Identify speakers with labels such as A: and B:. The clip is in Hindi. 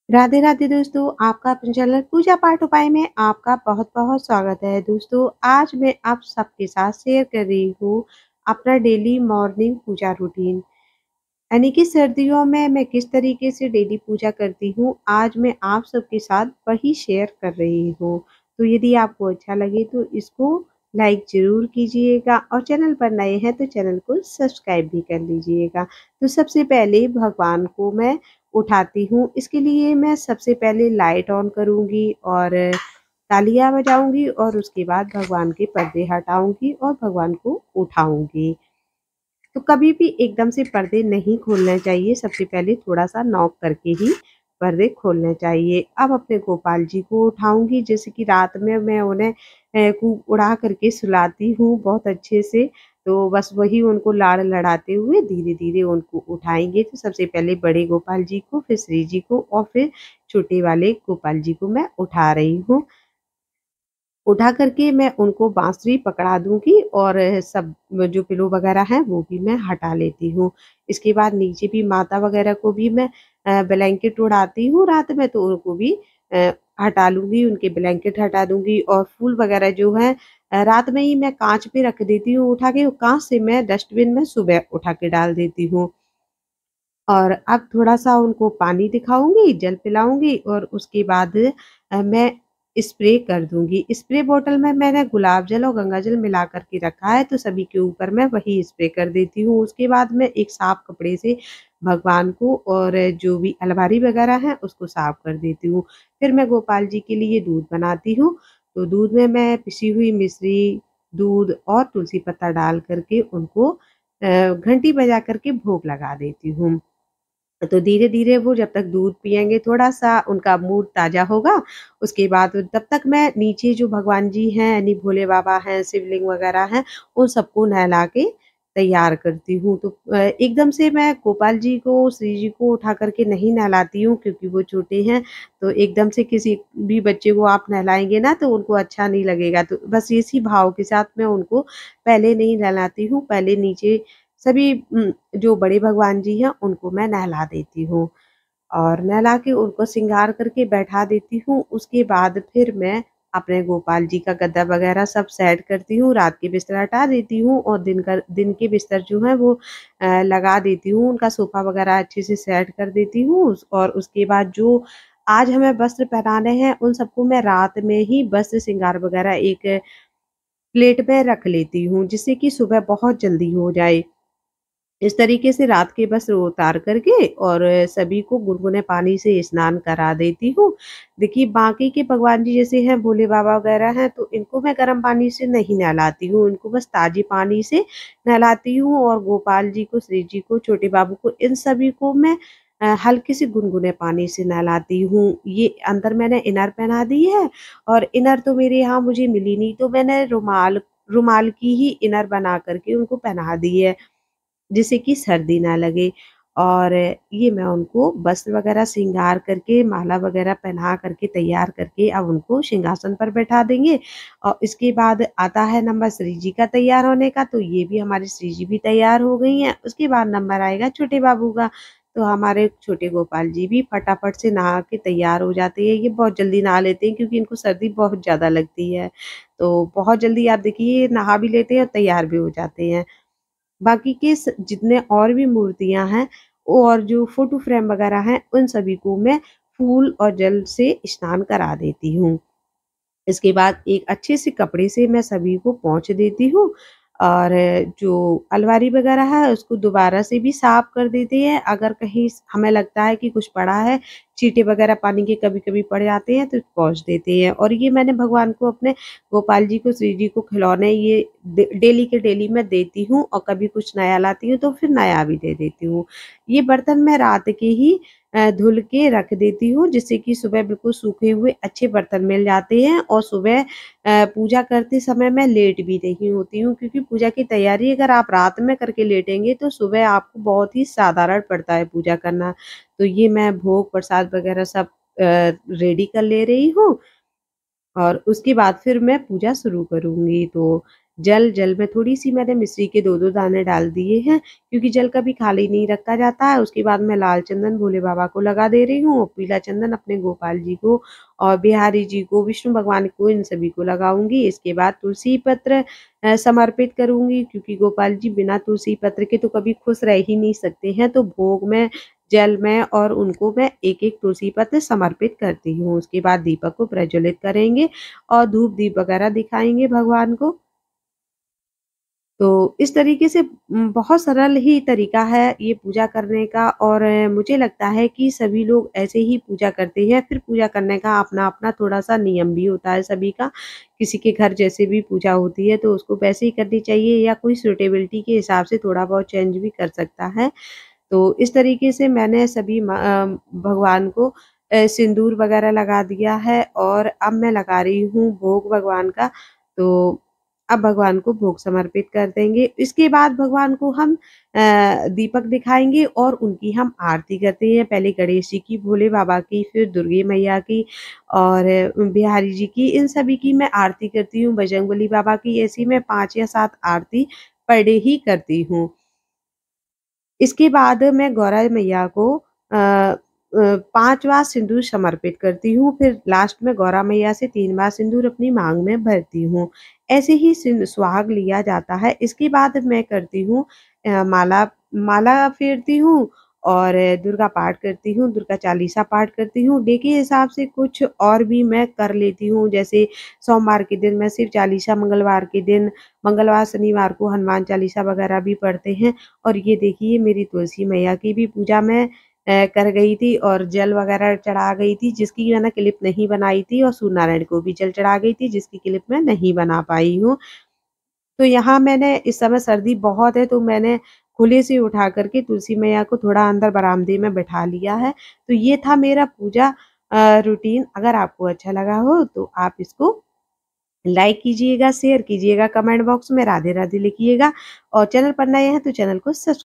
A: राधे राधे दोस्तों, आपका अपने चैनल पूजा पाठ उपाय में आपका बहुत बहुत स्वागत है। दोस्तों, आज मैं आप सबके साथ शेयर कर रही हूँ अपना डेली मॉर्निंग पूजा रूटीन। यानी कि सर्दियों में मैं किस तरीके से डेली पूजा करती हूँ, आज मैं आप सबके साथ वही शेयर कर रही हूँ। तो यदि आपको अच्छा लगे तो इसको लाइक ज़रूर कीजिएगा और चैनल पर नए हैं तो चैनल को सब्सक्राइब भी कर लीजिएगा। तो सबसे पहले भगवान को मैं उठाती हूँ, इसके लिए मैं सबसे पहले लाइट ऑन करूँगी और तालियाँ बजाऊँगी और उसके बाद भगवान के पर्दे हटाऊँगी और भगवान को उठाऊँगी। तो कभी भी एकदम से पर्दे नहीं खोलने चाहिए, सबसे पहले थोड़ा-सा नॉक करके ही पर्दे खोलने चाहिए। अब अपने गोपाल जी को उठाऊँगी, जैसे कि रात में मैं उन्हें खूब उड़ा करके सुलाती हूँ बहुत अच्छे से, तो बस वही उनको लाड़ लड़ाते हुए धीरे-धीरे उनको उठाएँगे। तो सबसे पहले बड़े गोपाल जी को, फिर श्री जी को और फिर छोटे वाले गोपाल जी को मैं उठा रही हूँ। उठा कर के मैं उनको बाँसुरी पकड़ा दूँगी और सब जो पिलो वगैरह हैं वो भी मैं हटा लेती हूँ। इसके बाद नीचे भी माता वगैरह को भी मैं ब्लैंकेट उड़ाती हूँ रात में, तो उनको भी अ, हटा लूँगी, उनके ब्लैंकेट हटा दूँगी और फूल वगैरह जो है रात में ही मैं काँच पे रख देती हूँ उठा के, काँच से मैं डस्टबिन में सुबह उठा के डाल देती हूँ। और अब थोड़ा-सा उनको पानी दिखाऊँगी, जल पिलाऊँगी और उसके बाद मैं स्प्रे कर दूँगी। स्प्रे बॉटल में मैंने गुलाब जल और गंगा जल मिला कर के रखा है, तो सभी के ऊपर मैं वही स्प्रे कर देती हूँ। उसके बाद मैं एक साफ कपड़े से भगवान को और जो भी अलमारी वगैरह है, उसको साफ कर देती हूँ। फिर मैं गोपाल जी के लिए दूध बनाती हूँ, तो दूध में मैं पिसी हुई मिश्री, दूध और तुलसी पत्ता डाल कर के उनको घंटी बजा कर के भोग लगा देती हूँ। तो धीरे-धीरे वो जब तक दूध पिएँगे, थोड़ा-सा उनका मूड ताज़ा होगा, उसके बाद तब तक मैं नीचे जो भगवान जी हैं, यानी भोले बाबा हैं, शिवलिंग वगैरह हैं, उन सबको नहला के तैयार करती हूँ। तो एकदम से मैं गोपाल जी को, श्री जी को उठा कर के नहीं नहलाती हूँ क्योंकि वो छोटे हैं, तो एकदम से किसी भी बच्चे को आप नहलाएँगे ना, तो उनको अच्छा नहीं लगेगा। तो बस इसी भाव के साथ मैं उनको पहले नहीं नहलाती हूँ, पहले नीचे सभी जो बड़े भगवान जी हैं, उनको मैं नहला देती हूँ और नहला के उनको श्रृंगार करके बैठा देती हूँ। उसके बाद फिर मैं अपने गोपाल जी का गद्दा वगैरह सब सेट करती हूँ, रात के बिस्तर हटा देती हूँ और दिन के बिस्तर जो हैं वो लगा देती हूँ, उनका सोफ़ा वगैरह अच्छे से सेट कर देती हूँ और उसके बाद जो आज हमें वस्त्र पहनाने हैं, उन सबको मैं रात में ही वस्त्र श्रृंगार वगैरह एक प्लेट में रख लेती हूँ, जिससे कि सुबह बहुत जल्दी हो जाए। इस तरीके से रात के वस्त्र उतार करके और सभी को गुनगुने पानी से स्नान करा देती हूँ। देखिए बाकी के भगवान जी जैसे हैं भोले बाबा वगैरह हैं, तो इनको मैं गर्म पानी से नहीं नहलाती हूँ, इनको बस ताज़े पानी से नहलाती हूँ और गोपाल जी को, श्री जी को, छोटे बाबू को, इन सभी को मैं हल्के से गुनगुने पानी से नहलाती हूँ। ये अंदर मैंने इनर पहना दी है और इनर तो मेरे यहाँ मुझे मिली नहीं, तो मैंने रुमाल रुमाल की ही इनर बना कर के उनको पहना दी है। जिससे कि सर्दी ना लगे और ये मैं उनको वस्त्र वगैरह श्रृंगार करके, माला वगैरह पहना करके, तैयार करके अब उनको सिंहासन पर बैठा देंगे और इसके बाद आता है नंबर श्री जी का तैयार होने का, तो ये भी हमारी श्री जी भी तैयार हो गई हैं। उसके बाद नंबर आएगा छोटे बाबू का, तो हमारे छोटे गोपाल जी भी फटाफट से नहा के तैयार हो जाते हैं। ये बहुत जल्दी नहा लेते हैं क्योंकि इनको सर्दी बहुत ज़्यादा लगती है, तो बहुत जल्दी आप देखिए नहा भी लेते हैं और तैयार भी हो जाते हैं। बाकी के जितने और भी मूर्तियाँ हैं और जो फ़ोटो फ्रेम वगैरह हैं, उन सभी को मैं फूल और जल से स्नान करा देती हूँ। इसके बाद एक अच्छे से कपड़े से मैं सभी को पोंछ देती हूँ और जो अलमारी वगैरह है उसको दोबारा से भी साफ कर देते हैं। अगर कहीं हमें लगता है कि कुछ पड़ा है, छींटे वगैरह पानी के कभी-कभी पड़ जाते हैं तो पोंछ देते हैं। और ये मैंने भगवान को, अपने गोपाल जी को, श्री जी को खिलौने ये डेली के डेली मैं देती हूँ और कभी कुछ नया लाती हूँ तो फिर नया भी दे देती हूँ। ये बर्तन मैं रात के ही धुल के रख देती हूँ, जिससे कि सुबह बिल्कुल सूखे हुए अच्छे बर्तन मिल जाते हैं और सुबह पूजा करते समय मैं लेट भी नहीं होती हूँ, क्योंकि पूजा की तैयारी अगर आप रात में करके लेटेंगे तो सुबह आपको बहुत ही साधारण पड़ता है पूजा करना। तो ये मैं भोग प्रसाद वगैरह सब रेडी कर ले रही हूँ और उसके बाद फिर मैं पूजा शुरू करूँगी। तो जल में थोड़ी-सी मैंने मिश्री के 2-2 दाने डाल दिए हैं, क्योंकि जल कभी खाली नहीं रखा जाता है। उसके बाद मैं लाल चंदन भोले बाबा को लगा दे रही हूँ और पीला चंदन अपने गोपाल जी को और बिहारी जी को, विष्णु भगवान को, इन सभी को लगाऊँगी। इसके बाद तुलसी पत्र समर्पित करूँगी, क्योंकि गोपाल जी बिना तुलसी पत्र के तो कभी खुश रह ही नहीं सकते हैं। तो भोग में, जल में और उनको मैं एक-एक तुलसी पत्र समर्पित करती हूँ। उसके बाद दीपक को प्रज्वलित करेंगे और धूप-दीप वगैरह दिखाएँगे भगवान को। तो इस तरीके से बहुत सरल ही तरीका है ये पूजा करने का और मुझे लगता है कि सभी लोग ऐसे ही पूजा करते हैं। फिर पूजा करने का अपना-अपना थोड़ा-सा नियम भी होता है सभी का। किसी के घर जैसे भी पूजा होती है तो उसको वैसे ही करनी चाहिए या कोई सूटेबिलिटी के हिसाब से थोड़ा बहुत चेंज भी कर सकता है। तो इस तरीके से मैंने सभी भगवान को सिंदूर वगैरह लगा दिया है और अब मैं लगा रही हूँ भोग भगवान का। तो अब भगवान को भोग समर्पित कर देंगे। इसके बाद भगवान को हम दीपक दिखाएँगे और उनकी हम आरती करते हैं। पहले गणेश जी की, भोले बाबा की, फिर दुर्गे मैया की और बिहारी जी की, इन सभी की मैं आरती करती हूँ। बजरंगबली बाबा की ऐसी मैं 5 या 7 आरती पर डे ही करती हूँ। इसके बाद मैं गौरा मैया को 5 बार सिंदूर समर्पित करती हूँ, फिर लास्ट में गौरा मैया से 3 बार सिंदूर अपनी माँग में भरती हूँ। ऐसे ही सुहाग लिया जाता है। इसके बाद मैं करती हूँ माला माला फेरती हूँ और दुर्गा पाठ करती हूँ, दुर्गा चालीसा पाठ करती हूँ। डे के हिसाब से कुछ और भी मैं कर लेती हूँ, जैसे सोमवार के दिन मैं शिव चालीसा, मंगलवार के दिन, मंगलवार, शनिवार को हनुमान चालीसा वगैरह भी पढ़ते हैं। और ये देखिए मेरी तुलसी मैया की भी पूजा मैं कर गई थी और जल वगैरह चढ़ा गई थी, जिसकी मैंने क्लिप नहीं बनाई थी और सूर्यनारायण को भी जल चढ़ा गई थी, जिसकी क्लिप मैं नहीं बना पाई हूँ। तो यहाँ मैंने इस समय सर्दी बहुत है तो मैंने खुले से उठा कर के तुलसी मैया को थोड़ा अंदर बरामदे में बिठा लिया है। तो ये था मेरा पूजा रूटीन। अगर आपको अच्छा लगा हो तो आप इसको लाइक कीजिएगा, शेयर कीजिएगा, कमेंट बॉक्स में राधे-राधे लिखिएगा और चैनल पर नए हैं तो चैनल को सब्स